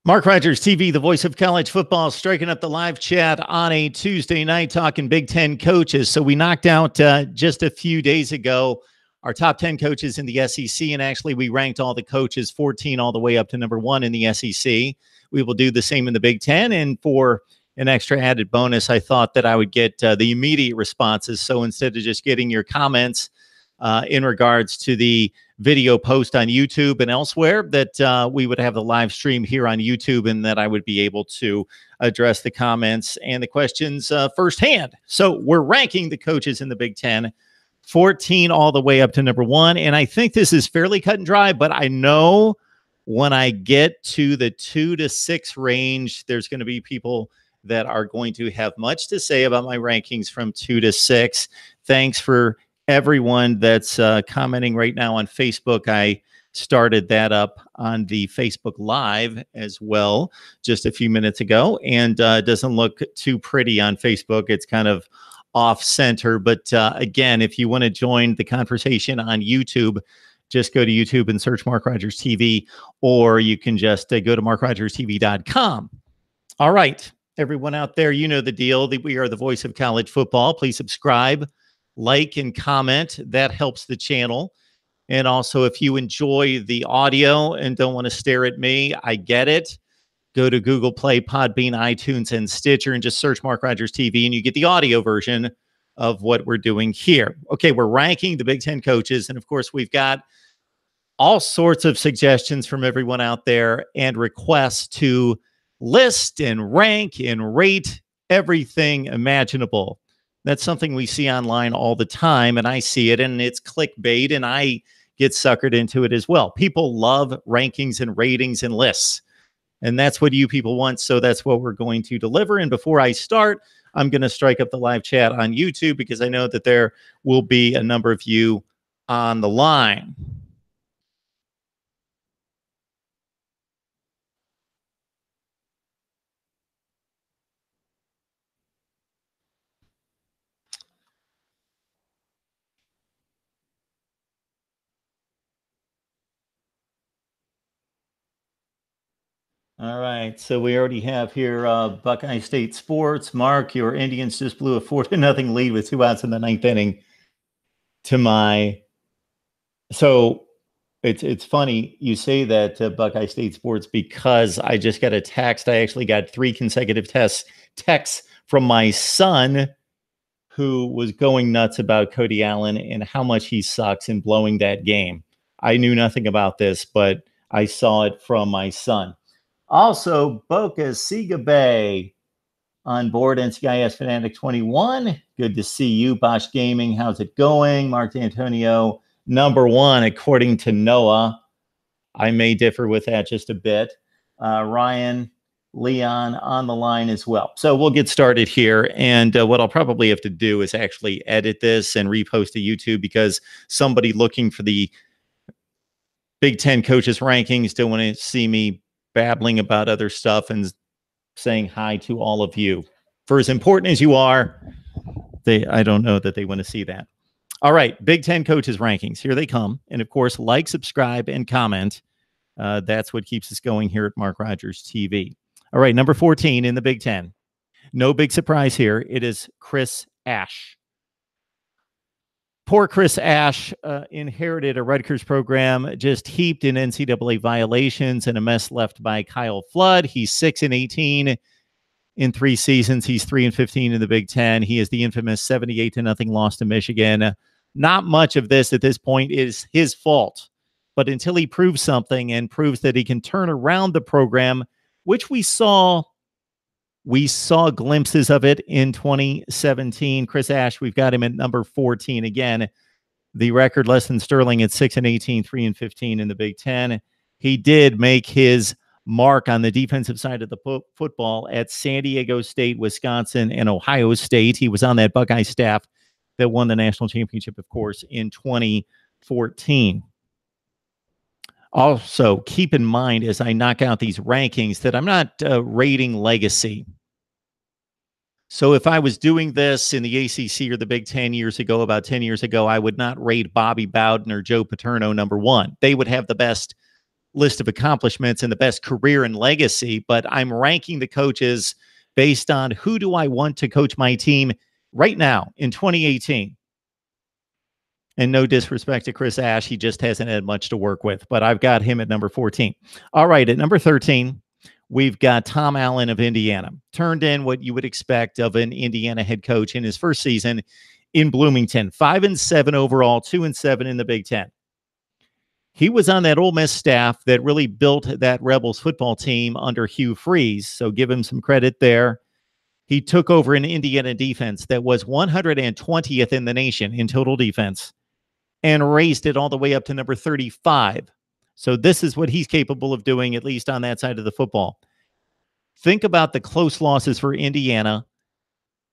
Mark Rogers TV, the voice of college football, striking up the live chat on a Tuesday night talking Big Ten coaches. So we knocked out just a few days ago our top 10 coaches in the SEC, and actually we ranked all the coaches 14 all the way up to number 1 in the SEC. We will do the same in the Big Ten, and for an extra added bonus, I thought that I would get the immediate responses. So instead of just getting your comments in regards to the video post on YouTube and elsewhere, that we would have the live stream here on YouTube, and that I would be able to address the comments and the questions firsthand. So we're ranking the coaches in the Big Ten, 14 all the way up to number 1. And I think this is fairly cut and dry, but I know when I get to the 2 to 6 range, there's going to be people that are going to have much to say about my rankings from 2 to 6. Thanks for everyone that's commenting right now on Facebook. I started that up on the Facebook Live as well just a few minutes ago, and it doesn't look too pretty on Facebook. It's kind of off center, but again, if you want to join the conversation on YouTube, just go to YouTube and search Mark Rogers TV, or you can just go to MarkRogersTV.com. All right, everyone out there, you know the deal. We are the voice of college football. Please subscribe, like, and comment. That helps the channel. And also, if you enjoy the audio and don't want to stare at me, I get it. Go to Google Play, Podbean, iTunes, and Stitcher, and just search Mark Rogers TV, and you get the audio version of what we're doing here. Okay, we're ranking the Big Ten coaches, and of course, we've got all sorts of suggestions from everyone out there and requests to list and rank and rate everything imaginable. That's something we see online all the time, and I see it, and it's clickbait, and I get suckered into it as well. People love rankings and ratings and lists, and that's what you people want, so that's what we're going to deliver. And before I start, I'm going to strike up the live chat on YouTube because I know that there will be a number of you on the line. All right, so we already have here Buckeye State Sports. Mark, your Indians just blew a 4-0 lead with 2 outs in the 9th inning to my... So it's funny you say that, Buckeye State Sports, because I just got a text. I actually got 3 consecutive texts from my son, who was going nuts about Cody Allen and how much he sucks in blowing that game. I knew nothing about this, but I saw it from my son. Also, Boca Sigabe on board, NCIS Fanatic 21. Good to see you. Bosch Gaming, how's it going? Mark D'Antonio, number 1, according to Noah. I may differ with that just a bit. Ryan Leon on the line as well. So we'll get started here. And what I'll probably have to do is actually edit this and repost to YouTube, because somebody looking for the Big Ten coaches rankings don't want to see me babbling about other stuff and saying hi to all of you. For as important as you are, I don't know that they want to see that. All right, Big Ten coaches rankings. Here they come. And of course, like, subscribe, and comment. That's what keeps us going here at Mark Rogers TV. All right, number 14 in the Big Ten. No big surprise here. It is Chris Ash. Poor Chris Ash inherited a Rutgers program just heaped in NCAA violations and a mess left by Kyle Flood. He's 6-18 in 3 seasons. He's 3-15 in the Big Ten. He is the infamous 78-0 loss to Michigan. Not much of this at this point is his fault, but until he proves something and proves that he can turn around the program, which we saw glimpses of it in 2017. Chris Ash, we've got him at number 14 again. The record less than Sterling at 6-18, 3-15 in the Big Ten. He did make his mark on the defensive side of the football at San Diego State, Wisconsin, and Ohio State. He was on that Buckeye staff that won the national championship, of course, in 2014. Also, keep in mind as I knock out these rankings that I'm not rating legacy. So if I was doing this in the ACC or the Big Ten about 10 years ago, I would not rate Bobby Bowden or Joe Paterno number 1. They would have the best list of accomplishments and the best career and legacy, but I'm ranking the coaches based on who do I want to coach my team right now in 2018. And no disrespect to Chris Ash, he just hasn't had much to work with, but I've got him at number 14. All right, at number 13, we've got Tom Allen of Indiana. Turned in what you would expect of an Indiana head coach in his first season in Bloomington. 5-7 overall, 2-7 in the Big Ten. He was on that Ole Miss staff that really built that Rebels football team under Hugh Freeze, so give him some credit there. He took over an Indiana defense that was 120th in the nation in total defense and raised it all the way up to number 35. So this is what he's capable of doing, at least on that side of the football. Think about the close losses for Indiana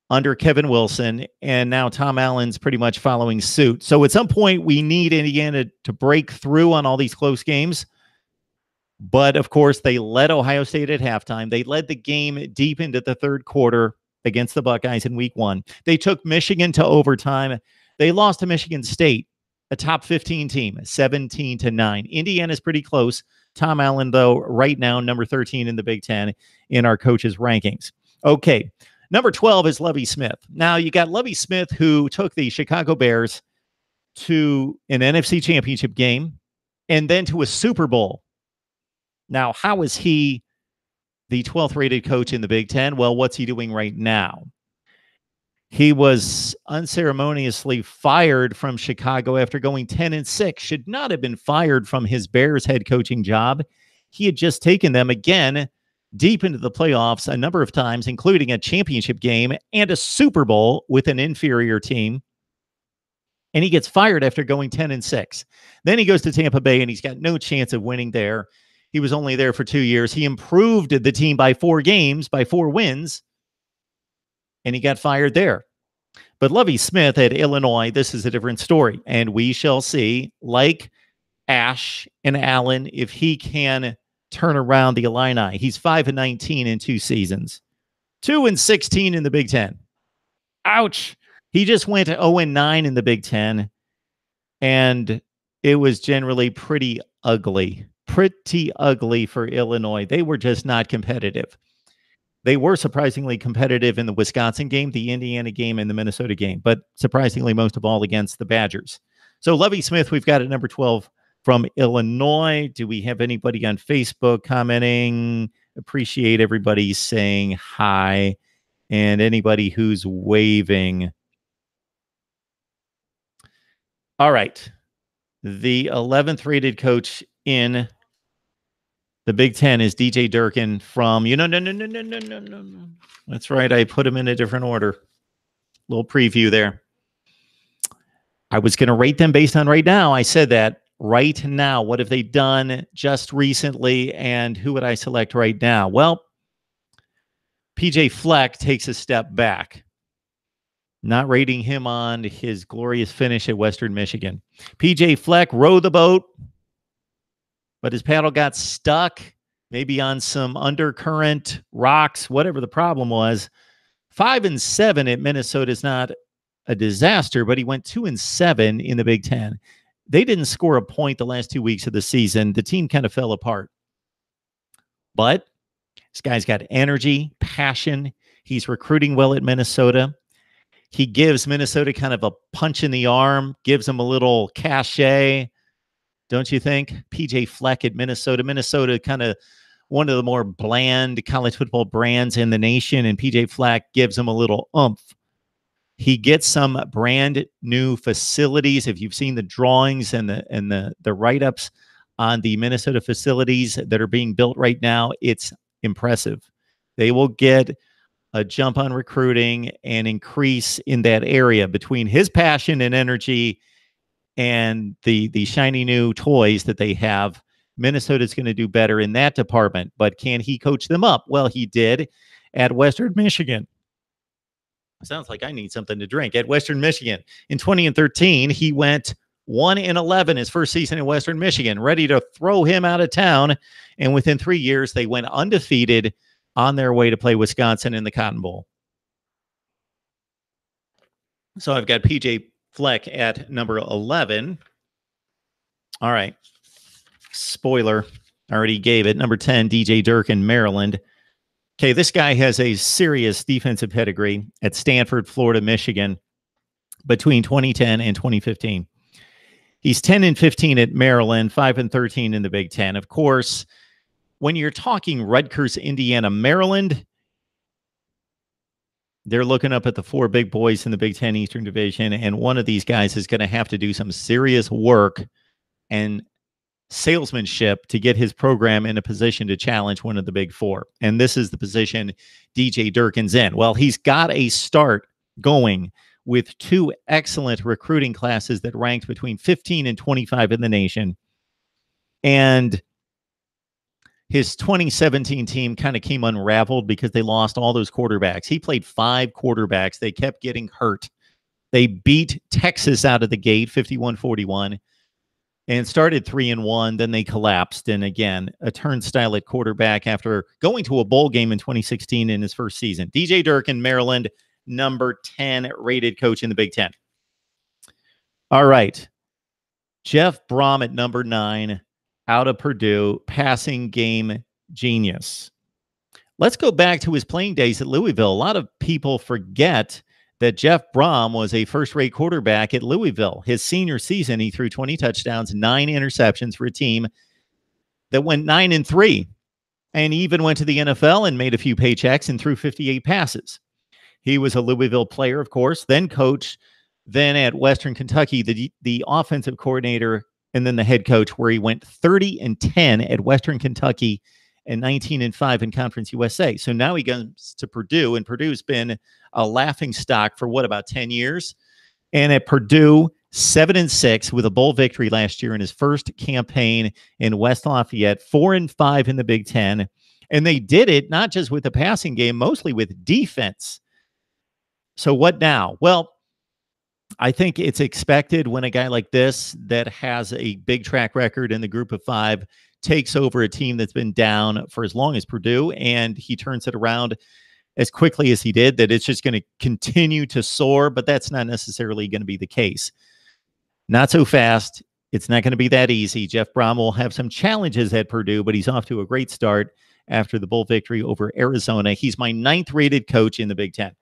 under Kevin Wilson, and now Tom Allen's pretty much following suit. So at some point, we need Indiana to break through on all these close games. But, of course, they led Ohio State at halftime. They led the game deep into the third quarter against the Buckeyes in week 1. They took Michigan to overtime. They lost to Michigan State, a top 15 team, 17-9. Indiana's pretty close. Tom Allen, though, right now, number 13 in the Big Ten in our coaches' rankings. Okay, number 12 is Lovie Smith. Now, you got Lovie Smith, who took the Chicago Bears to an NFC Championship game and then to a Super Bowl. Now, how is he the 12th rated coach in the Big Ten? Well, what's he doing right now? He was unceremoniously fired from Chicago after going 10-6. Should not have been fired from his Bears head coaching job. He had just taken them again deep into the playoffs a number of times, including a championship game and a Super Bowl with an inferior team. And he gets fired after going 10-6. Then he goes to Tampa Bay, and he's got no chance of winning there. He was only there for 2 years. He improved the team by 4 games, by 4 wins, and he got fired there. But Lovie Smith at Illinois, this is a different story. And we shall see, like Ash and Allen, if he can turn around the Illini. He's 5-19 in 2 seasons, 2-16 in the Big Ten. Ouch. He just went 0-9 in the Big Ten, and it was generally pretty ugly for Illinois. They were just not competitive. They were surprisingly competitive in the Wisconsin game, the Indiana game, and the Minnesota game, but surprisingly most of all against the Badgers. So Lovie Smith, we've got at number 12 from Illinois. Do we have anybody on Facebook commenting? Appreciate everybody saying hi, and anybody who's waving. All right. The 11th rated coach in the Big Ten is DJ Durkin from, no. That's right. I put him in a different order. Little preview there. I was going to rate them based on right now. I said that right now. What have they done just recently, and who would I select right now? Well, PJ Fleck takes a step back. Not rating him on his glorious finish at Western Michigan. PJ Fleck rowed the boat, but his paddle got stuck, maybe on some undercurrent rocks, whatever the problem was. 5-7 at Minnesota is not a disaster, but he went 2-7 in the Big Ten. They didn't score a point the last 2 weeks of the season. The team kind of fell apart. But this guy's got energy, passion. He's recruiting well at Minnesota. He gives Minnesota kind of a punch in the arm, gives them a little cachet. Don't you think? PJ Fleck at Minnesota. Minnesota kind of one of the more bland college football brands in the nation, and PJ Fleck gives them a little oomph. He gets some brand new facilities. If you've seen the drawings and the write-ups on the Minnesota facilities that are being built right now, it's impressive. They will get a jump on recruiting and increase in that area between his passion and energy and the shiny new toys that they have. Minnesota's going to do better in that department, but can he coach them up? Well, he did at Western Michigan. Sounds like I need something to drink. At Western Michigan in 2013, he went 1-11 his first season in Western Michigan, ready to throw him out of town. And within 3 years, they went undefeated on their way to play Wisconsin in the Cotton Bowl. So I've got PJ Fleck at number 11. All right. Spoiler. I already gave it. Number 10, DJ Durkin, Maryland. Okay, this guy has a serious defensive pedigree at Stanford, Florida, Michigan between 2010 and 2015. He's 10-15 at Maryland, 5-13 in the Big Ten. Of course, when you're talking Rutgers, Indiana, Maryland, they're looking up at the four big boys in the Big Ten Eastern Division, and one of these guys is going to have to do some serious work and salesmanship to get his program in a position to challenge one of the big four. And this is the position DJ Durkin's in. Well, he's got a start going with two excellent recruiting classes that ranked between 15 and 25 in the nation. And his 2017 team kind of came unraveled because they lost all those quarterbacks. He played 5 quarterbacks. They kept getting hurt. They beat Texas out of the gate, 51-41, and started 3-1. Then they collapsed. And again, a turnstile at quarterback after going to a bowl game in 2016 in his first season. DJ Durkin, Maryland, number 10 rated coach in the Big Ten. All right. Jeff Brom at number 9, out of Purdue, passing game genius. Let's go back to his playing days at Louisville. A lot of people forget that Jeff Brom was a first-rate quarterback at Louisville. His senior season, he threw 20 touchdowns, 9 interceptions for a team that went 9-3, and he even went to the NFL and made a few paychecks and threw 58 passes. He was a Louisville player, of course, then coach, then at Western Kentucky, the offensive coordinator, and then the head coach, where he went 30-10 at Western Kentucky and 19-5 in Conference USA. So now he goes to Purdue, and Purdue's been a laughingstock for about 10 years. And at Purdue, 7-6 with a bowl victory last year in his first campaign in West Lafayette, 4-5 in the Big Ten. And they did it not just with the passing game, mostly with defense. So what now? Well, I think it's expected when a guy like this that has a big track record in the group of 5 takes over a team that's been down for as long as Purdue, and he turns it around as quickly as he did, that it's just going to continue to soar, but that's not necessarily going to be the case. Not so fast. It's not going to be that easy. Jeff Brom will have some challenges at Purdue, but he's off to a great start after the bowl victory over Arizona. He's my 9th rated coach in the Big Ten.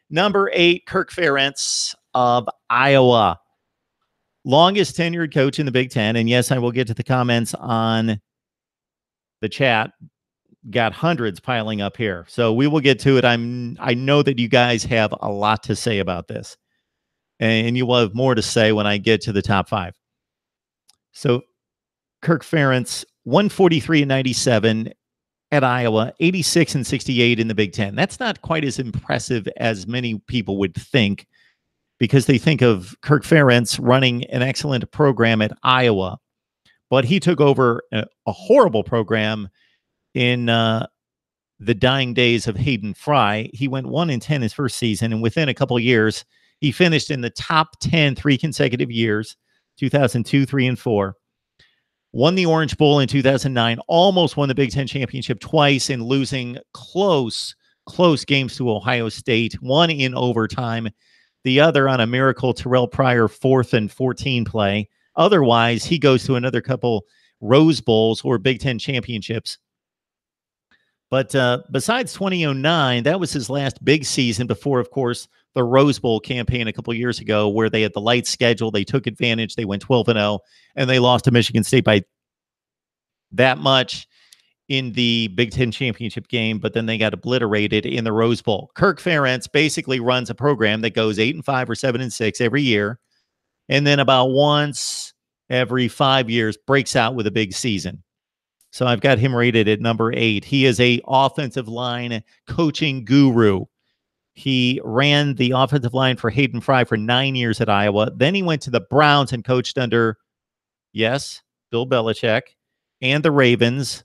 Number 8, Kirk Ferentz of Iowa. Longest tenured coach in the Big Ten. And yes, I will get to the comments on the chat. Got hundreds piling up here. So we will get to it. I know that you guys have a lot to say about this. And you will have more to say when I get to the top 5. So Kirk Ferentz, 143-97 at Iowa, 86-68 in the Big Ten. That's not quite as impressive as many people would think, because they think of Kirk Ferentz running an excellent program at Iowa, but he took over a horrible program in the dying days of Hayden Fry. He went 1-10 his first season, and within a couple of years, he finished in the top 10 3 consecutive years, 2002, 3, and 4. Won the Orange Bowl in 2009, almost won the Big Ten championship twice in losing close games to Ohio State, one in overtime, the other on a miracle Terrell Pryor 4th and 14 play. Otherwise, he goes to another couple Rose Bowls or Big Ten championships. But besides 2009, that was his last big season before, of course, the Rose Bowl campaign a couple years ago, where they had the light schedule. They took advantage. They went 12-0, and they lost to Michigan State by that much in the Big Ten championship game, but then they got obliterated in the Rose Bowl. Kirk Ferentz basically runs a program that goes 8-5 or 7-6 every year, and then about once every 5 years breaks out with a big season. So I've got him rated at number 8. He is a offensive line coaching guru. He ran the offensive line for Hayden Fry for 9 years at Iowa. Then he went to the Browns and coached under, yes, Bill Belichick and the Ravens.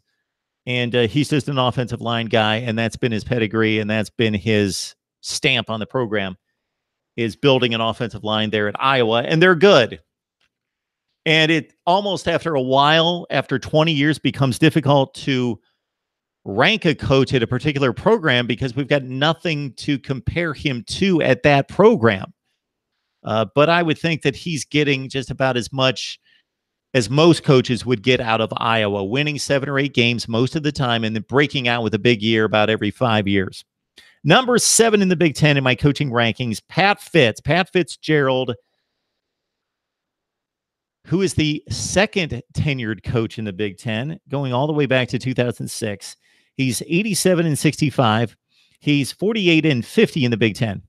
And he's just an offensive line guy, and that's been his pedigree, and that's been his stamp on the program, is building an offensive line there at Iowa, and they're good. And it almost after a while, after 20 years, becomes difficult to rank a coach at a particular program because we've got nothing to compare him to at that program. But I would think that he's getting just about as much as most coaches would get out of Iowa, winning 7 or 8 games most of the time and then breaking out with a big year about every 5 years. Number 7 in the Big Ten in my coaching rankings, Pat Fitzgerald, who is the second tenured coach in the Big Ten, going all the way back to 2006. He's 87-65. He's 48-50 in the Big Ten.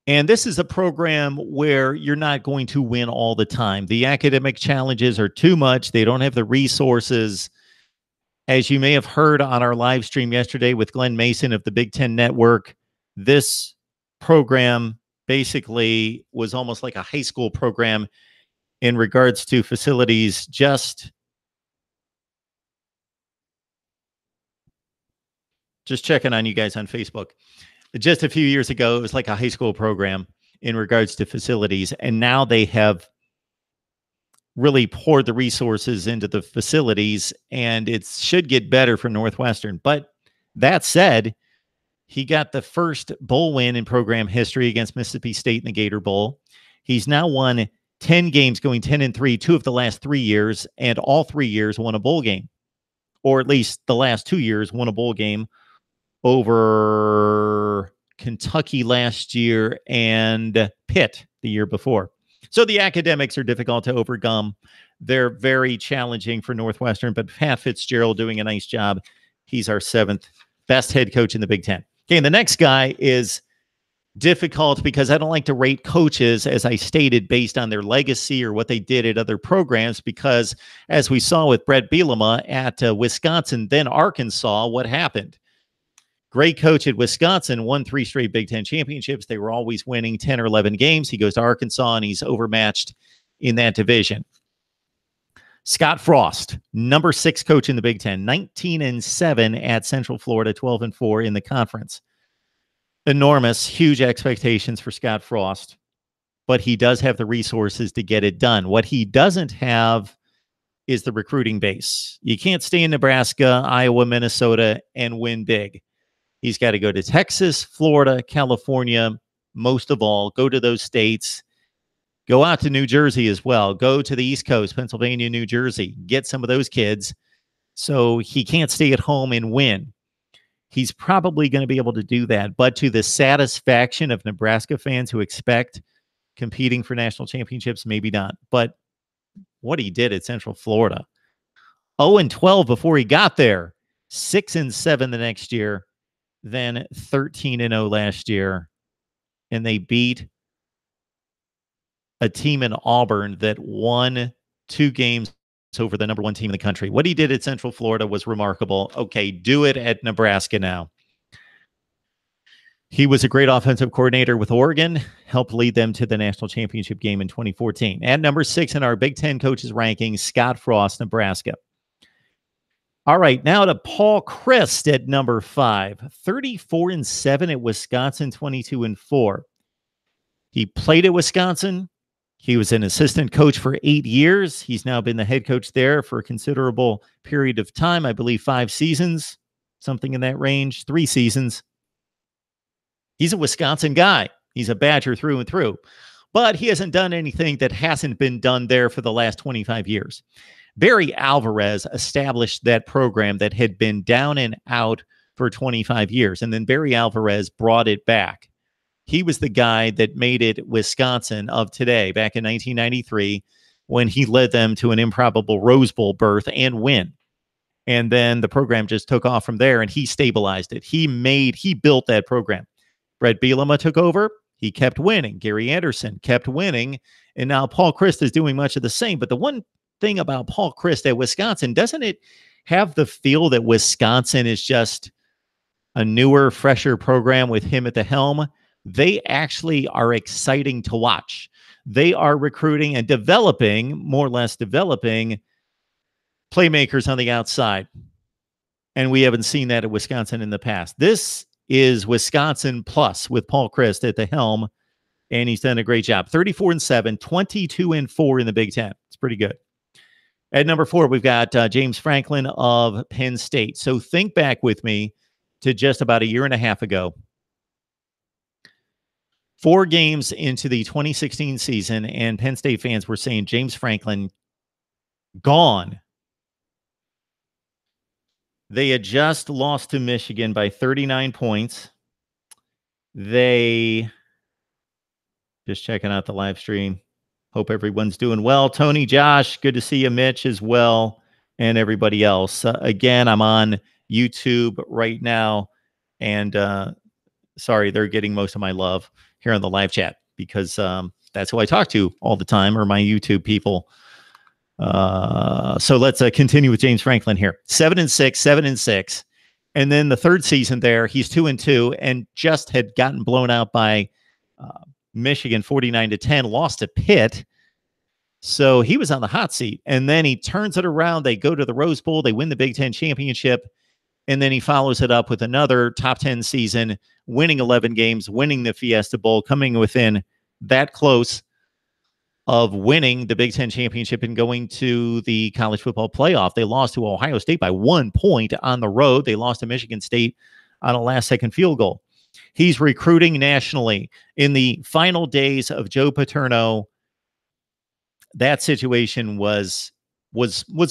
And this is a program where you're not going to win all the time. The academic challenges are too much. They don't have the resources. As you may have heard on our live stream yesterday with Glenn Mason of the Big Ten Network, this program basically was almost like a high school program in regards to facilities. Just checking on you guys on Facebook. Just a few years ago, it was like a high school program in regards to facilities. And now they have really poured the resources into the facilities, and it should get better for Northwestern. But that said, he got the first bowl win in program history against Mississippi State in the Gator Bowl. He's now won 10 games, going 10-3, 2 of the last 3 years, and all 3 years won a bowl game, or at least the last 2 years won a bowl game over Kentucky last year and Pitt the year before. So the academics are difficult to overcome. They're very challenging for Northwestern, but Pat Fitzgerald doing a nice job. He's our 7th best head coach in the Big Ten. Okay, and the next guy is difficult because I don't like to rate coaches, as I stated, based on their legacy or what they did at other programs, because as we saw with Brett Bielema at Wisconsin, then Arkansas, what happened? Great coach at Wisconsin, won 3 straight Big Ten championships. They were always winning 10 or 11 games. He goes to Arkansas, and he's overmatched in that division. Scott Frost, number 6 coach in the Big Ten, 19-7 at Central Florida, 12-4 in the conference. Enormous, huge expectations for Scott Frost, but he does have the resources to get it done. What he doesn't have is the recruiting base. You can't stay in Nebraska, Iowa, Minnesota, and win big. He's got to go to Texas, Florida, California, most of all, go to those states, go out to New Jersey as well, go to the East Coast, Pennsylvania, New Jersey, get some of those kids. So he can't stay at home and win. He's probably going to be able to do that, but to the satisfaction of Nebraska fans who expect competing for national championships, maybe not. But what he did at Central Florida, 0-12 before he got there, 6-7 the next year, then 13-0 last year, and they beat a team in Auburn that won 2 games over the number 1 team in the country. What he did at Central Florida was remarkable. Okay, do it at Nebraska now. He was a great offensive coordinator with Oregon, helped lead them to the national championship game in 2014. At number 6 in our Big Ten coaches ranking, Scott Frost, Nebraska. All right, now to Paul Chryst at number 5, 34-7 at Wisconsin, 22-4. He played at Wisconsin. He was an assistant coach for 8 years. He's now been the head coach there for a considerable period of time. I believe 5 seasons, something in that range, 3 seasons. He's a Wisconsin guy. He's a Badger through and through. But he hasn't done anything that hasn't been done there for the last 25 years. Barry Alvarez established that program that had been down and out for 25 years. And then Barry Alvarez brought it back. He was the guy that made it Wisconsin of today back in 1993 when he led them to an improbable Rose Bowl berth and win. And then the program just took off from there, and he stabilized it. He built that program. Brett Bielema took over. He kept winning. Gary Anderson kept winning. And now Paul Chryst is doing much of the same. But the one thing about Paul Chryst at Wisconsin, doesn't it have the feel that Wisconsin is just a newer, fresher program with him at the helm? They actually are exciting to watch. They are recruiting and developing, more or less developing, playmakers on the outside. And we haven't seen that at Wisconsin in the past. This is Wisconsin plus with Paul Chryst at the helm, and he's done a great job. 34-7, 22-4 in the Big Ten. It's pretty good. At number 4, we've got James Franklin of Penn State. So think back with me to just about a year and a half ago. 4 games into the 2016 season, and Penn State fans were saying James Franklin gone. They had just lost to Michigan by 39 points. They just checking out the live stream. Hope everyone's doing well. Tony, Josh, good to see you. Mitch as well, and everybody else. Again, I'm on YouTube right now, and sorry, they're getting most of my love here on the live chat because that's who I talk to all the time, or my YouTube people. So let's continue with James Franklin here. 7-6, 7-6. And then the third season there, he's 2-2 and just had gotten blown out by Michigan 49-10, lost to Pitt. So he was on the hot seat. And then he turns it around. They go to the Rose Bowl. They win the Big Ten championship. And then he follows it up with another top 10 season, winning 11 games, winning the Fiesta Bowl, coming within that close of winning the Big Ten championship and going to the college football playoff. They lost to Ohio State by 1 point on the road. They lost to Michigan State on a last-second field goal. He's recruiting nationally. In the final days of Joe Paterno, that situation was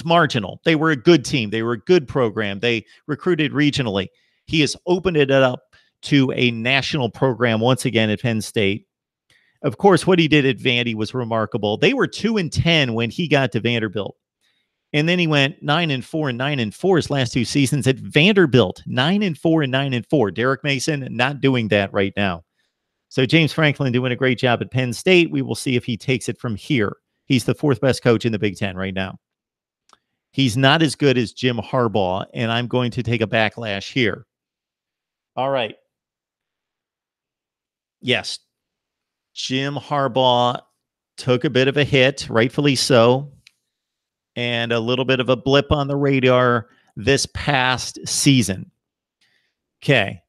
marginal. They were a good team. They were a good program. They recruited regionally. He has opened it up to a national program once again at Penn State. Of course, what he did at Vandy was remarkable. They were 2-10 when he got to Vanderbilt. And then he went 9-4 and 9-4 his last 2 seasons at Vanderbilt. 9-4 and 9-4. Derek Mason not doing that right now. So James Franklin doing a great job at Penn State. We will see if he takes it from here. He's the 4th best coach in the Big Ten right now. He's not as good as Jim Harbaugh, and I'm going to take a backlash here. All right. Yes, Jim Harbaugh took a bit of a hit, rightfully so, and a little bit of a blip on the radar this past season. Okay,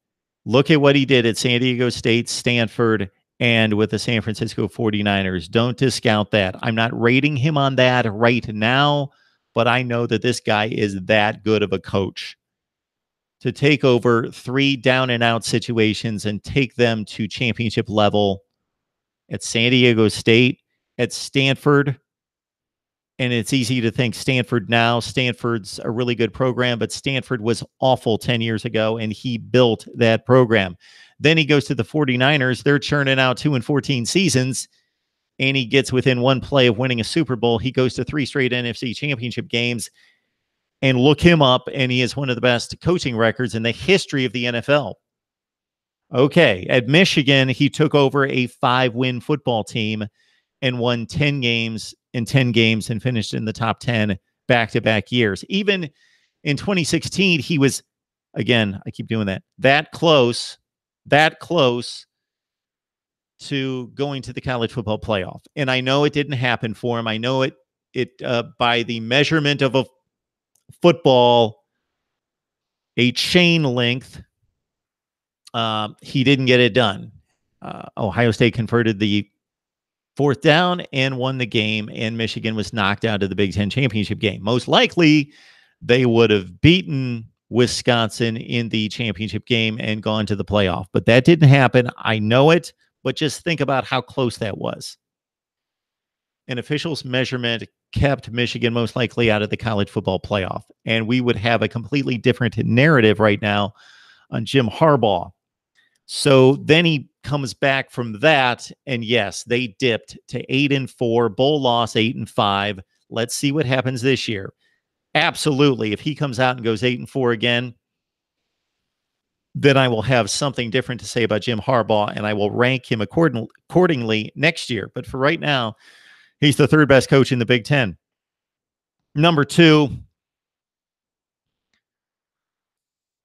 look at what he did at San Diego State, Stanford, and with the San Francisco 49ers. Don't discount that. I'm not rating him on that right now, but I know that this guy is that good of a coach. To take over 3 down-and-out situations and take them to championship level at San Diego State, at Stanford, and it's easy to think Stanford now. Stanford's a really good program, but Stanford was awful 10 years ago, and he built that program. Then he goes to the 49ers. They're churning out 2-14 seasons, and he gets within 1 play of winning a Super Bowl. He goes to 3 straight NFC championship games, and look him up, and he has one of the best coaching records in the history of the NFL. Okay, at Michigan, he took over a 5-win football team and won 10 games in 10 games and finished in the top 10 back-to-back years. Even in 2016, he was, again, I keep doing that close to going to the college football playoff. And I know it didn't happen for him. I know it by the measurement of a football, a chain length, he didn't get it done. Ohio State converted the 4th down and won the game, and Michigan was knocked out of the Big Ten championship game. Most likely, they would have beaten Wisconsin in the championship game and gone to the playoff. But that didn't happen. I know it, but just think about how close that was. An official's measurement kept Michigan most likely out of the college football playoff, and we would have a completely different narrative right now on Jim Harbaugh. So then he comes back from that, and yes, they dipped to 8-4, bowl loss 8-5. Let's see what happens this year. Absolutely, if he comes out and goes 8-4 again, then I will have something different to say about Jim Harbaugh, and I will rank him accordingly next year. But for right now, he's the 3rd best coach in the Big Ten. Number 2,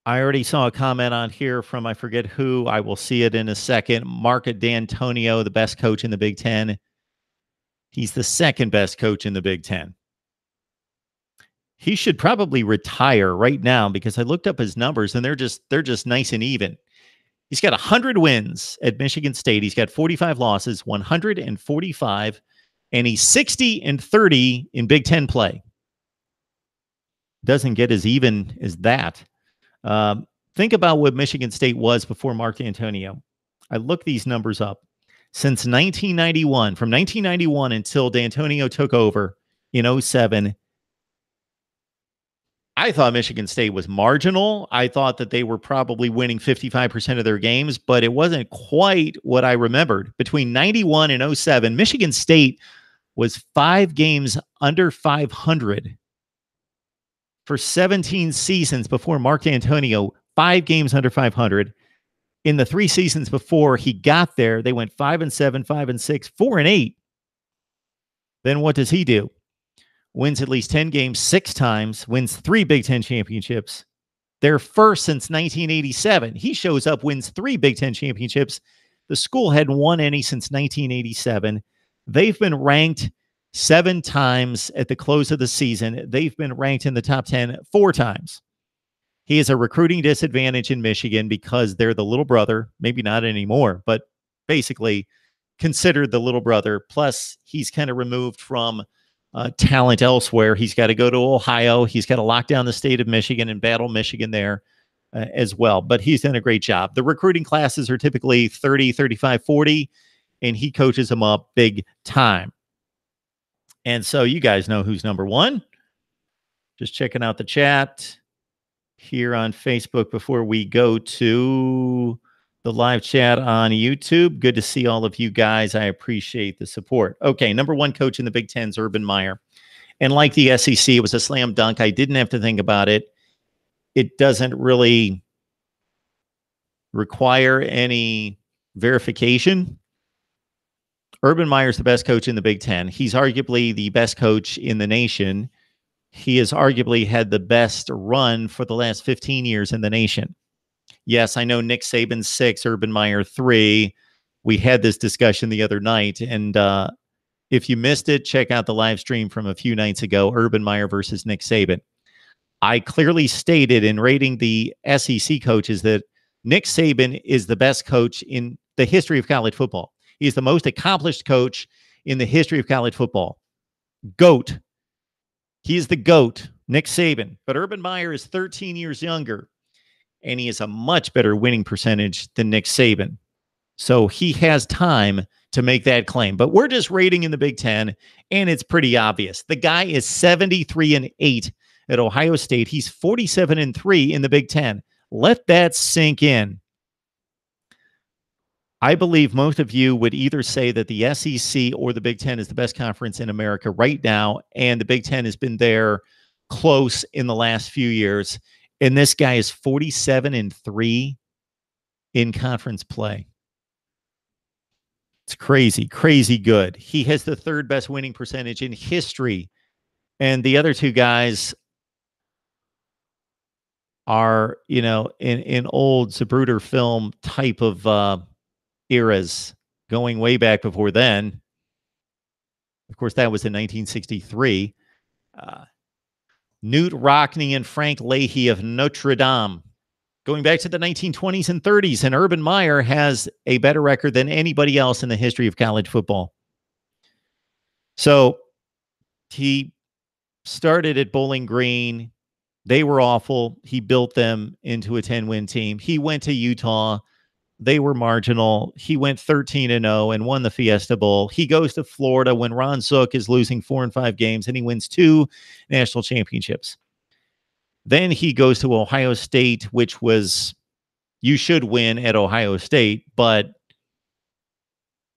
I already saw a comment on here from I forget who. I will see it in a second. Mark D'Antonio, the best coach in the Big Ten. He's the 2nd best coach in the Big Ten. He should probably retire right now because I looked up his numbers and they're just nice and even. He's got 100 wins at Michigan State. He's got 45 losses, 145, and he's 60-30 in Big Ten play. Doesn't get as even as that. Think about what Michigan State was before Mark D'Antonio. I looked these numbers up. Since 1991, from 1991 until D'Antonio took over in 07, I thought Michigan State was marginal. I thought that they were probably winning 55% of their games, but it wasn't quite what I remembered. Between 91 and 07, Michigan State was 5 games under 500 for 17 seasons before Mark D'Antonio, 5 games under 500. In the 3 seasons before he got there, they went 5-7, 5-6, 4-8. Then what does he do? Wins at least 10 games 6 times, wins 3 Big Ten championships. They're first since 1987. He shows up, wins 3 Big Ten championships. The school hadn't won any since 1987. They've been ranked 7 times at the close of the season. They've been ranked in the top 10 4 times. He has a recruiting disadvantage in Michigan because they're the little brother, maybe not anymore, but basically considered the little brother. Plus, he's kind of removed from talent elsewhere. He's got to go to Ohio. He's got to lock down the state of Michigan and battle Michigan there as well. But he's done a great job. The recruiting classes are typically 30, 35, 40, and he coaches them up big time. And so you guys know who's number one. Just checking out the chat here on Facebook before we go to the live chat on YouTube. Good to see all of you guys. I appreciate the support. Okay, number one coach in the Big Ten is Urban Meyer. And like the SEC, it was a slam dunk. I didn't have to think about it. It doesn't really require any verification. Urban Meyer is the best coach in the Big Ten. He's arguably the best coach in the nation. He has arguably had the best run for the last 15 years in the nation. Yes, I know Nick Saban 6, Urban Meyer 3. We had this discussion the other night, and if you missed it, check out the live stream from a few nights ago, Urban Meyer versus Nick Saban. I clearly stated in rating the SEC coaches that Nick Saban is the best coach in the history of college football. He's the most accomplished coach in the history of college football. GOAT. He is the GOAT, Nick Saban. But Urban Meyer is 13 years younger, and he has a much better winning percentage than Nick Saban. So he has time to make that claim. But we're just rating in the Big Ten, and it's pretty obvious. The guy is 73-8 at Ohio State. He's 47-3 in the Big Ten. Let that sink in. I believe most of you would either say that the SEC or the Big Ten is the best conference in America right now, and the Big Ten has been there close in the last few years. And this guy is 47-3 in conference play. It's crazy, crazy good. He has the 3rd best winning percentage in history. And the other 2 guys are, in old Zapruder film type of eras going way back before then. Of course, that was in 1963. Newt Rockne and Frank Leahy of Notre Dame, going back to the 1920s and 30s, and Urban Meyer has a better record than anybody else in the history of college football. So he started at Bowling Green. They were awful. He built them into a 10-win team. He went to Utah. They were marginal. He went 13-0 and won the Fiesta Bowl. He goes to Florida when Ron Zook is losing 4 and 5 games, and he wins 2 national championships. Then he goes to Ohio State, which was, you should win at Ohio State, but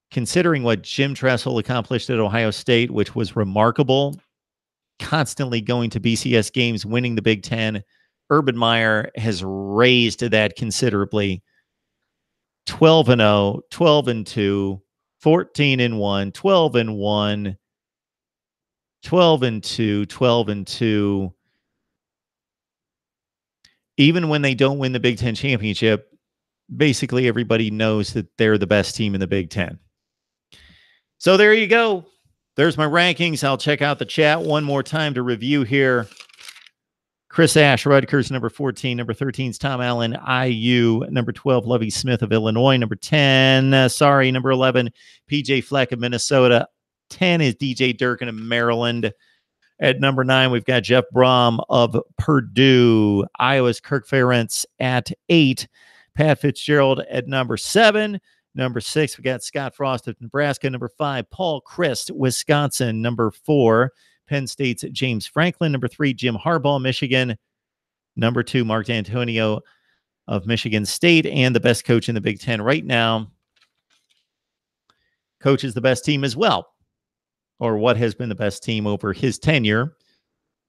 considering what Jim Tressel accomplished at Ohio State, which was remarkable, constantly going to BCS games, winning the Big Ten, Urban Meyer has raised that considerably. 12-0, 12-2, 14-1, 12-1, 12-2, 12-2. Even when they don't win the Big Ten championship, basically everybody knows that they're the best team in the Big Ten. So there you go. There's my rankings. I'll check out the chat one more time to review here. Chris Ash, Rutgers, number 14. Number 13 is Tom Allen, IU. Number 12, Lovie Smith of Illinois. Number 10, number 11, PJ Fleck of Minnesota. 10 is DJ Durkin of Maryland. At number 9, we've got Jeff Brom of Purdue. Iowa's Kirk Ferentz at 8. Pat Fitzgerald at number 7. Number 6, we got Scott Frost of Nebraska. Number 5, Paul Chryst, Wisconsin. Number 4, Penn State's James Franklin. Number 3, Jim Harbaugh, Michigan. Number 2, Mark D'Antonio of Michigan State, and the best coach in the Big Ten right now. Coaches the best team as well, or what has been the best team over his tenure.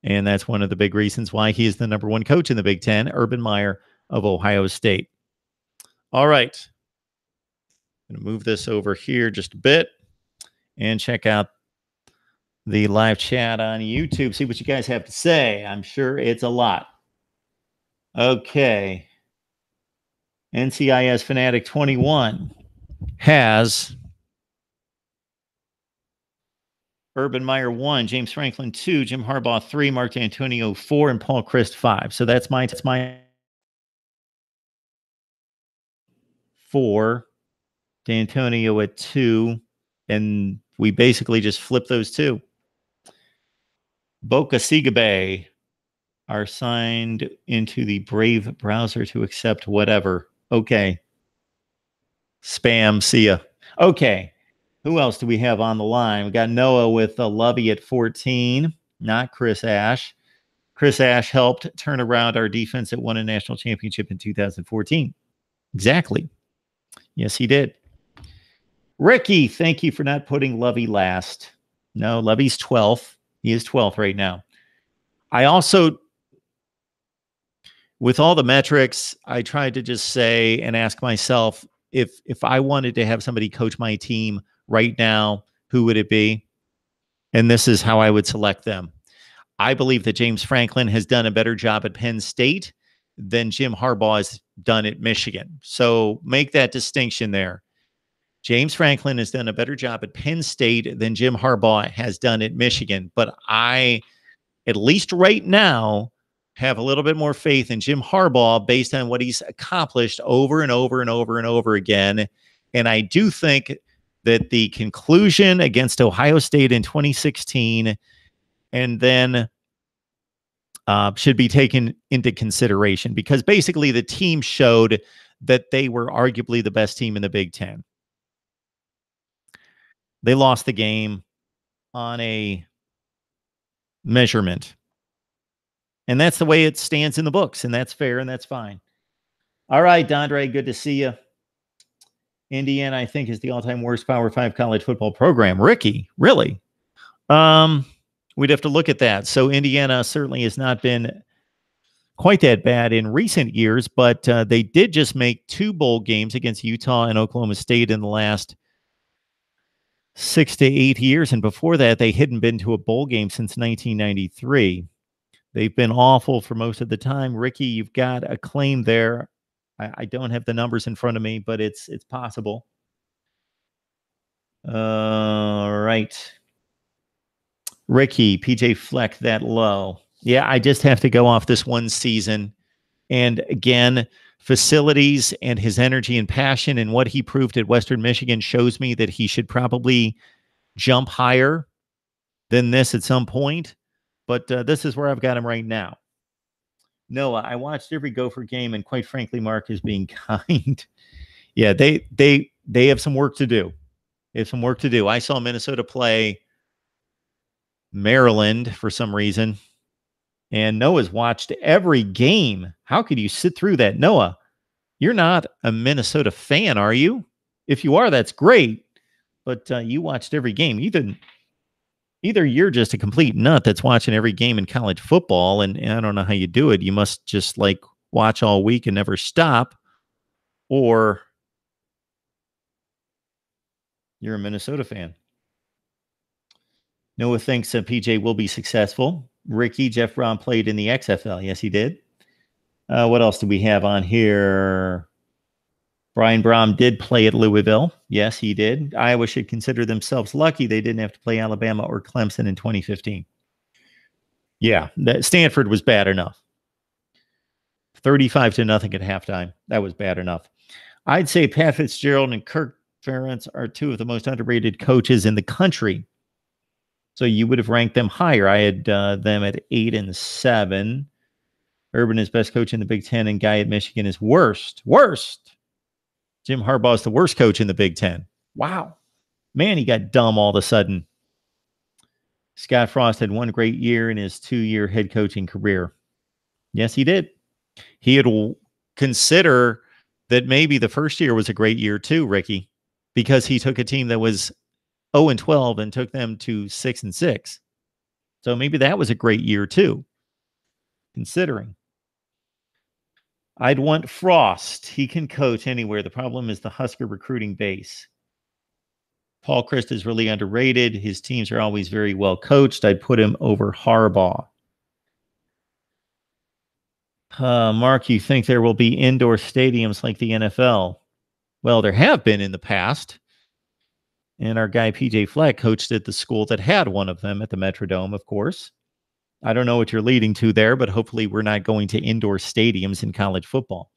And that's one of the big reasons why he is the number 1 coach in the Big Ten, Urban Meyer of Ohio State. All right. I'm going to move this over here just a bit and check out the live chat on YouTube. See what you guys have to say. I'm sure it's a lot. Okay. NCIS Fanatic 21 has Urban Meyer 1, James Franklin 2, Jim Harbaugh 3, Mark D'Antonio 4, and Paul Chryst 5. So that's my 4, D'Antonio at 2, and we basically just flip those 2. Boca Sigabe are signed into the Brave browser to accept whatever. Okay. Spam, see ya. Okay. Who else do we have on the line? We got Noah with Lovey at 14, not Chris Ash. Chris Ash helped turn around our defense that won a national championship in 2014. Exactly. Yes, he did. Ricky, thank you for not putting Lovey last. No, Lovey's 12th. He is 12th right now. I also, with all the metrics, I tried to just say and ask myself, if I wanted to have somebody coach my team right now, who would it be? And this is how I would select them. I believe that James Franklin has done a better job at Penn State than Jim Harbaugh has done at Michigan. So make that distinction there. James Franklin has done a better job at Penn State than Jim Harbaugh has done at Michigan. But I, at least right now, have a little bit more faith in Jim Harbaugh based on what he's accomplished over and over and over and over again. And I do think that the conclusion against Ohio State in 2016 and then should be taken into consideration, because basically the team showed that they were arguably the best team in the Big Ten. They lost the game on a measurement. And that's the way it stands in the books, and that's fair, and that's fine. All right, Dondre, good to see you. Indiana, I think, is the all-time worst Power 5 college football program. Ricky, really? We'd have to look at that. So Indiana certainly has not been quite that bad in recent years, but they did just make 2 bowl games against Utah and Oklahoma State in the last 6 to 8 years. And before that, they hadn't been to a bowl game since 1993. They've been awful for most of the time. Ricky, you've got a claim there. I don't have the numbers in front of me, but it's possible. All right. Ricky, PJ Fleck that low. Yeah, I just have to go off this one season. And again, facilities and his energy and passion and what he proved at Western Michigan shows me that he should probably jump higher than this at some point. But this is where I've got him right now. Noah, I watched every Gopher game, and quite frankly, Mark is being kind. Yeah, they have some work to do. They have some work to do. I saw Minnesota play Maryland for some reason, and Noah's watched every game. How could you sit through that? Noah, you're not a Minnesota fan, are you? If you are, that's great. But you watched every game. Either you're just a complete nut that's watching every game in college football, and I don't know how you do it. You must just like watch all week and never stop, or you're a Minnesota fan. Noah thinks PJ will be successful. Ricky, Jeff Brown played in the XFL. Yes, he did. What else do we have on here? Brian Brom did play at Louisville. Yes, he did. Iowa should consider themselves lucky they didn't have to play Alabama or Clemson in 2015. Yeah, Stanford was bad enough. 35-0 at halftime. That was bad enough. I'd say Pat Fitzgerald and Kirk Ferentz are 2 of the most underrated coaches in the country. So you would have ranked them higher. I had them at 8 and 7. Urban is best coach in the Big Ten, and Guy at Michigan is worst. Worst. Jim Harbaugh is the worst coach in the Big Ten. Wow. Man, he got dumb all of a sudden. Scott Frost had one great year in his 2-year head coaching career. Yes, he did. He had consider that maybe the first year was a great year too, Ricky, because he took a team that was 0-12 and took them to 6-6. So maybe that was a great year too, considering. I'd want Frost. He can coach anywhere. The problem is the Husker recruiting base. Paul Chryst is really underrated. His teams are always very well coached. I'd put him over Harbaugh. Mark, you think there will be indoor stadiums like the NFL? Well, there have been in the past. And our guy PJ Fleck coached at the school that had one of them at the Metrodome, of course. I don't know what you're leading to there, but hopefully we're not going to indoor stadiums in college football.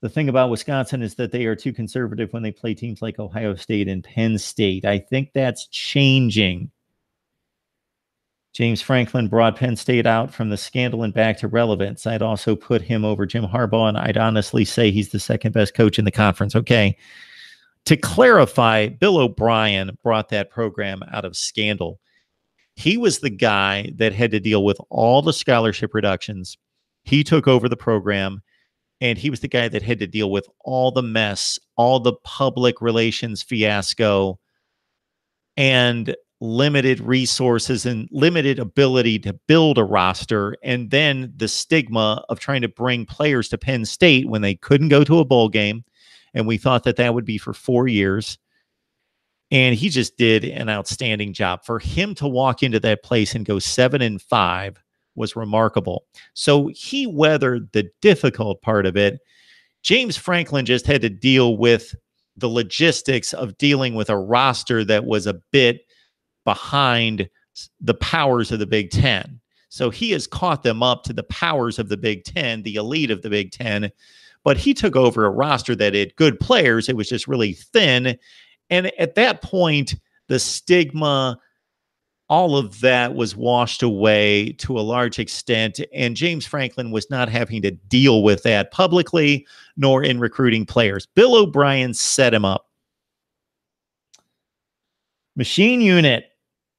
The thing about Wisconsin is that they are too conservative when they play teams like Ohio State and Penn State. I think that's changing. James Franklin brought Penn State out from the scandal and back to relevance. I'd also put him over Jim Harbaugh, and I'd honestly say he's the second best coach in the conference. Okay. To clarify, Bill O'Brien brought that program out of scandal. He was the guy that had to deal with all the scholarship reductions. He took over the program, and he was the guy that had to deal with all the mess, all the public relations fiasco, and limited resources and limited ability to build a roster, and then the stigma of trying to bring players to Penn State when they couldn't go to a bowl game. And we thought that that would be for 4 years. And he just did an outstanding job. For him to walk into that place and go 7-5 was remarkable. So he weathered the difficult part of it. James Franklin just had to deal with the logistics of dealing with a roster that was a bit behind the powers of the Big Ten. So he has caught them up to the powers of the Big Ten, the elite of the Big Ten. But he took over a roster that had good players. It was just really thin. And at that point, the stigma, all of that was washed away to a large extent. And James Franklin was not having to deal with that publicly, nor in recruiting players. Bill O'Brien set him up. Machine Unit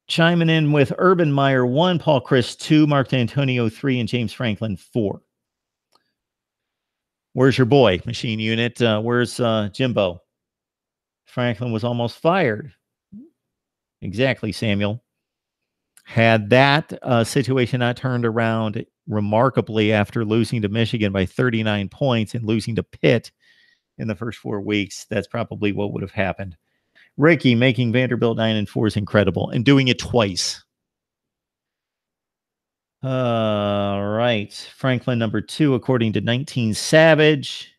chiming in with Urban Meyer 1, Paul Chryst 2, Mark D'Antonio 3, and James Franklin 4. Where's your boy, Machine Unit? Where's Jimbo? Franklin was almost fired. Exactly, Samuel. Had that situation not turned around remarkably after losing to Michigan by 39 points and losing to Pitt in the first 4 weeks, that's probably what would have happened. Ricky, making Vanderbilt 9-4 is incredible, and doing it twice. Right. Franklin number 2, according to 19 Savage.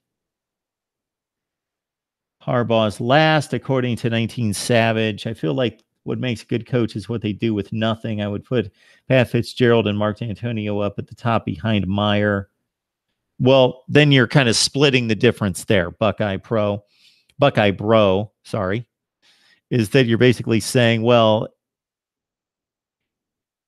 Harbaugh's last, according to 19 Savage. I feel like what makes a good coach is what they do with nothing. I would put Pat Fitzgerald and Mark D'Antonio up at the top behind Meyer. Well, then you're kind of splitting the difference there, Buckeye Bro, sorry, is that you're basically saying, well,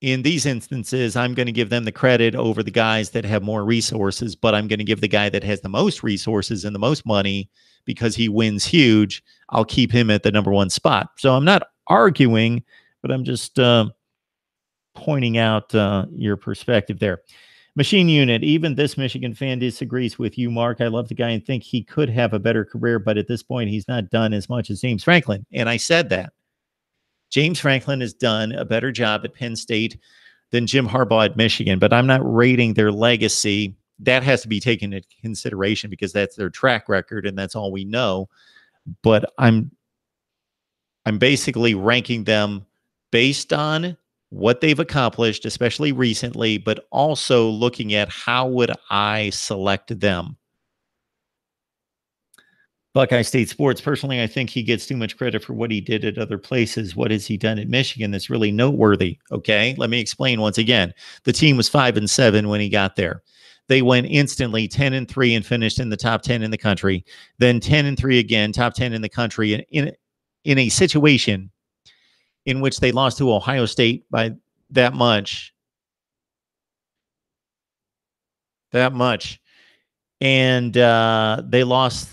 in these instances, I'm going to give them the credit over the guys that have more resources, but I'm going to give the guy that has the most resources and the most money because he wins huge. I'll keep him at the number 1 spot. So I'm not arguing, but I'm just pointing out your perspective there. Machine Unit, even this Michigan fan disagrees with you, Mark. I love the guy and think he could have a better career, but at this point, he's not done as much as James Franklin. And I said that. James Franklin has done a better job at Penn State than Jim Harbaugh at Michigan, but I'm not rating their legacy. That has to be taken into consideration because that's their track record and that's all we know. But I'm basically ranking them based on what they've accomplished, especially recently, but also looking at how would I select them. Buckeye State Sports, personally, I think he gets too much credit for what he did at other places. What has he done at Michigan that's really noteworthy? Okay, let me explain once again. The team was 5-7 when he got there. They went instantly 10-3 and finished in the top 10 in the country. Then 10-3 again, top 10 in the country. In a situation in which they lost to Ohio State by that much. And they lost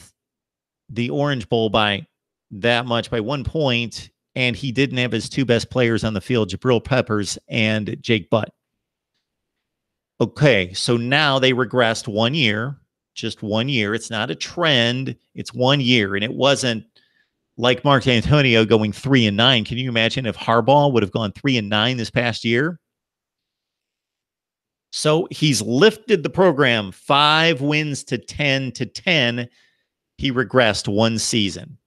the Orange Bowl by that much, by 1 point, and he didn't have his two best players on the field, Jabril Peppers and Jake Butt. Okay, so now they regressed 1 year, just 1 year. It's not a trend, it's 1 year. And it wasn't like Mark D'Antonio going 3-9. Can you imagine if Harbaugh would have gone 3-9 this past year? So he's lifted the program 5 wins to 10. He regressed 1 season.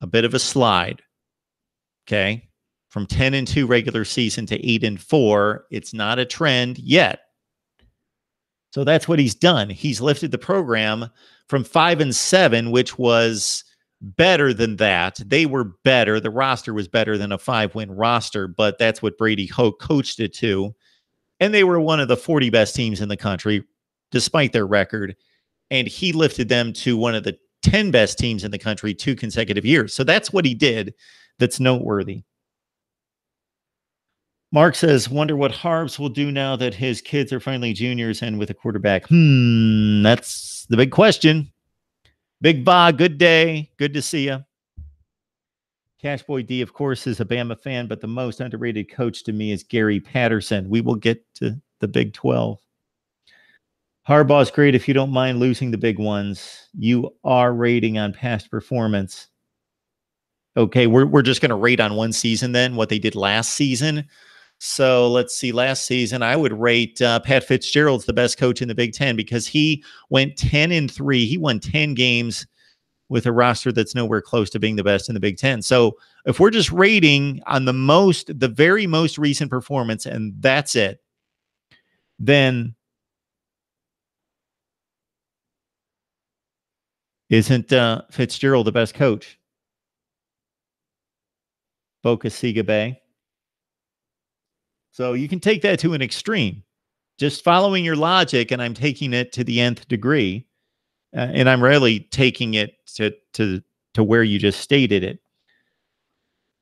A bit of a slide. Okay. From 10-2 regular season to 8-4. It's not a trend yet. So that's what he's done. He's lifted the program from 5-7, which was better than that. They were better. The roster was better than a 5-win roster, but that's what Brady Hoke coached it to. And they were one of the 40 best teams in the country, despite their record. And he lifted them to one of the 10 best teams in the country 2 consecutive years. So that's what he did that's noteworthy. Mark says, wonder what Harbs will do now that his kids are finally juniors and with a quarterback. That's the big question. Big Ba, good day. Good to see you. Cashboy D, of course, is a Bama fan, but the most underrated coach to me is Gary Patterson. We will get to the Big 12. Harbaugh's great if you don't mind losing the big ones. You are rating on past performance. Okay, we're just going to rate on 1 season then, what they did last season. So let's see. Last season, I would rate Pat Fitzgerald's the best coach in the Big Ten because he went 10-3. He won 10 games with a roster that's nowhere close to being the best in the Big Ten. So if we're just rating on the very most recent performance, and that's it, then isn't Fitzgerald the best coach? Boca Ciga Bay. So you can take that to an extreme. Just following your logic, and I'm taking it to the nth degree, and I'm really taking it to where you just stated it.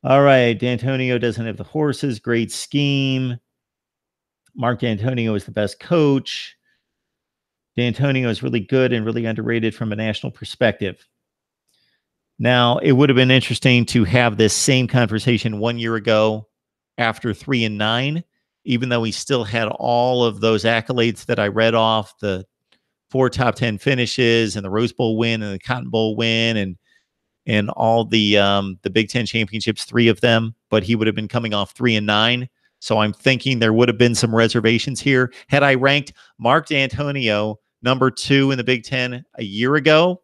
All right, D'Antonio doesn't have the horses. Great scheme. Mark D'Antonio is the best coach. D'Antonio is really good and really underrated from a national perspective. Now, it would have been interesting to have this same conversation 1 year ago after 3-9, even though he still had all of those accolades that I read off, the 4 top 10 finishes and the Rose Bowl win and the Cotton Bowl win and all the Big Ten championships, 3 of them, but he would have been coming off 3-9. So I'm thinking there would have been some reservations here. Had I ranked Mark D'Antonio number 2 in the Big Ten a year ago,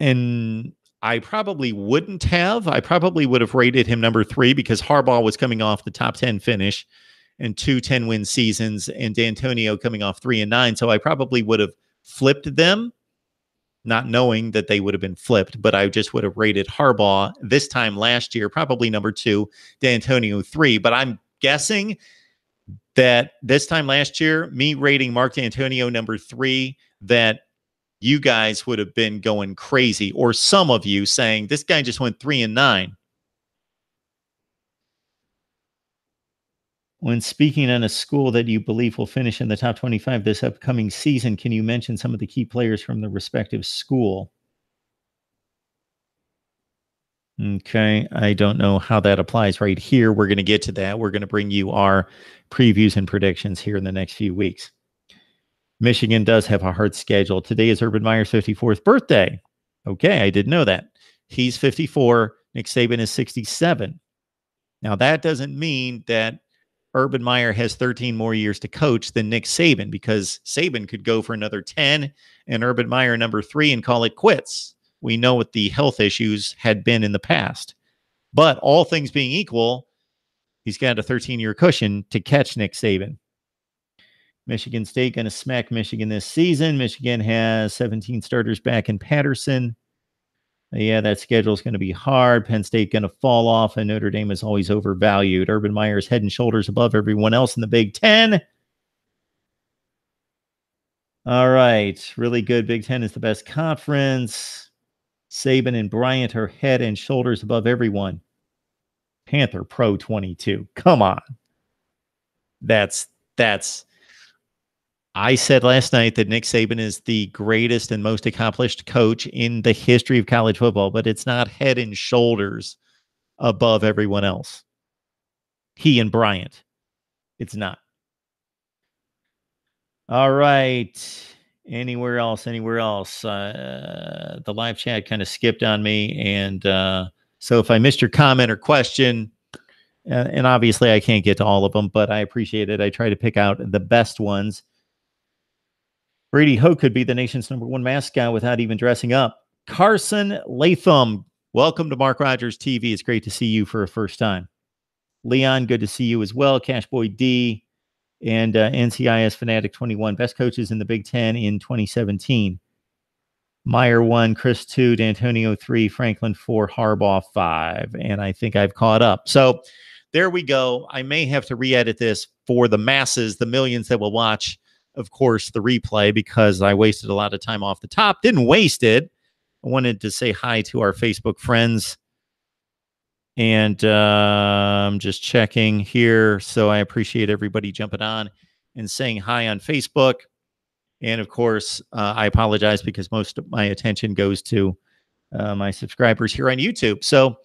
and I probably wouldn't have. I probably would have rated him number 3 because Harbaugh was coming off the top 10 finish and 2 10-win seasons, and D'Antonio coming off 3-9. So I probably would have flipped them, not knowing that they would have been flipped, but I just would have rated Harbaugh this time last year, probably number 2, D'Antonio 3. But I'm guessing that this time last year, me rating Mark D'Antonio number 3, that you guys would have been going crazy, or some of you saying, this guy just went 3-9. When speaking on a school that you believe will finish in the top 25 this upcoming season, can you mention some of the key players from the respective school? Okay, I don't know how that applies right here. We're going to get to that. We're going to bring you our previews and predictions here in the next few weeks. Michigan does have a hard schedule. Today is Urban Meyer's 54th birthday. Okay, I didn't know that. He's 54. Nick Saban is 67. Now, that doesn't mean that Urban Meyer has 13 more years to coach than Nick Saban, because Saban could go for another 10 and Urban Meyer number 3 and call it quits. We know what the health issues had been in the past. But all things being equal, he's got a 13-year cushion to catch Nick Saban. Michigan State going to smack Michigan this season. Michigan has 17 starters back in Patterson. Yeah, that schedule is going to be hard. Penn State going to fall off, and Notre Dame is always overvalued. Urban Meyer is head and shoulders above everyone else in the Big Ten. All right, really good. Big Ten is the best conference. Saban and Bryant are head and shoulders above everyone. Panther Pro 22. Come on. That's I said last night that Nick Saban is the greatest and most accomplished coach in the history of college football, but it's not head and shoulders above everyone else. He and Bryant. It's not. All right. Anywhere else? Anywhere else? The live chat kind of skipped on me. And so if I missed your comment or question, and obviously I can't get to all of them, but I appreciate it. I try to pick out the best ones. Brady Hoke could be the nation's #1 mascot without even dressing up. Carson Latham, welcome to Mark Rogers TV. It's great to see you for a first time. Leon, good to see you as well. Cashboy D and NCIS Fanatic 21, best coaches in the Big Ten in 2017. Meyer 1, Chris 2, D'Antonio 3, Franklin 4, Harbaugh 5. And I think I've caught up. So there we go. I may have to re-edit this for the masses, the millions that will watch, of course, the replay, because I wasted a lot of time off the top. Didn't waste it. I wanted to say hi to our Facebook friends. And I'm just checking here. So I appreciate everybody jumping on and saying hi on Facebook. And of course, I apologize because most of my attention goes to my subscribers here on YouTube. So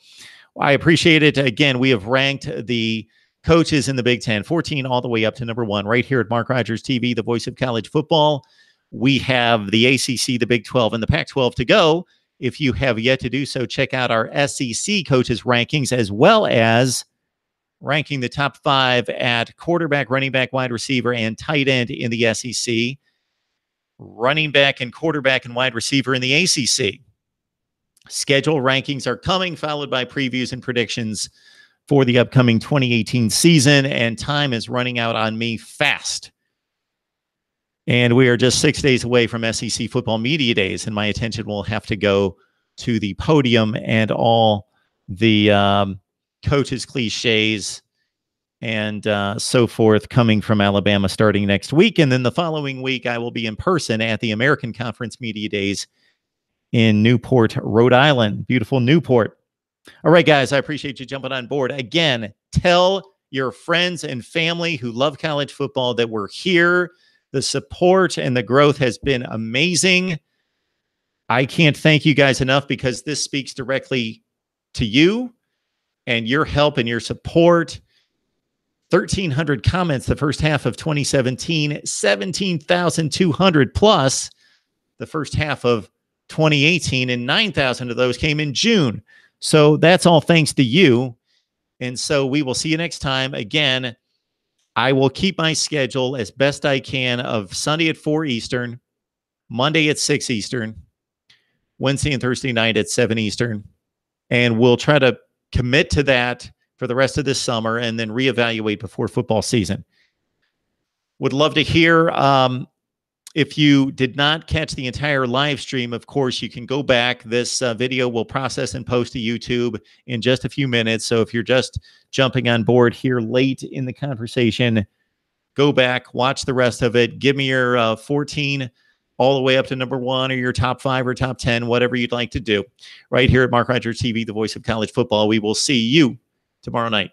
I appreciate it. Again, we have ranked the coaches in the Big Ten, 14 all the way up to #1, right here at Mark Rogers TV, the voice of college football. We have the ACC, the Big 12, and the Pac-12 to go. If you have yet to do so, check out our SEC coaches rankings, as well as ranking the top 5 at quarterback, running back, wide receiver, and tight end in the SEC. Running back and quarterback and wide receiver in the ACC. Schedule rankings are coming, followed by previews and predictions for the upcoming 2018 season, and time is running out on me fast. And we are just 6 days away from SEC football media days, and my attention will have to go to the podium and all the coaches' cliches and so forth coming from Alabama starting next week. And then the following week, I will be in person at the American Conference Media Days in Newport, Rhode Island. Beautiful Newport. All right, guys, I appreciate you jumping on board. Again, tell your friends and family who love college football that we're here. The support and the growth has been amazing. I can't thank you guys enough, because this speaks directly to you and your help and your support. 1,300 comments the first half of 2017, 17,200 plus the first half of 2018, and 9,000 of those came in June. So that's all thanks to you. And so we will see you next time. Again, I will keep my schedule as best I can of Sunday at 4 Eastern, Monday at 6 Eastern, Wednesday and Thursday night at 7 Eastern. And we'll try to commit to that for the rest of this summer and then reevaluate before football season. Would love to hear if you did not catch the entire live stream. Of course, you can go back. This video will process and post to YouTube in just a few minutes. So if you're just jumping on board here late in the conversation, go back, watch the rest of it. Give me your 14 all the way up to #1, or your top 5 or top 10, whatever you'd like to do. Right here at Mark Rogers TV, the voice of college football. We will see you tomorrow night.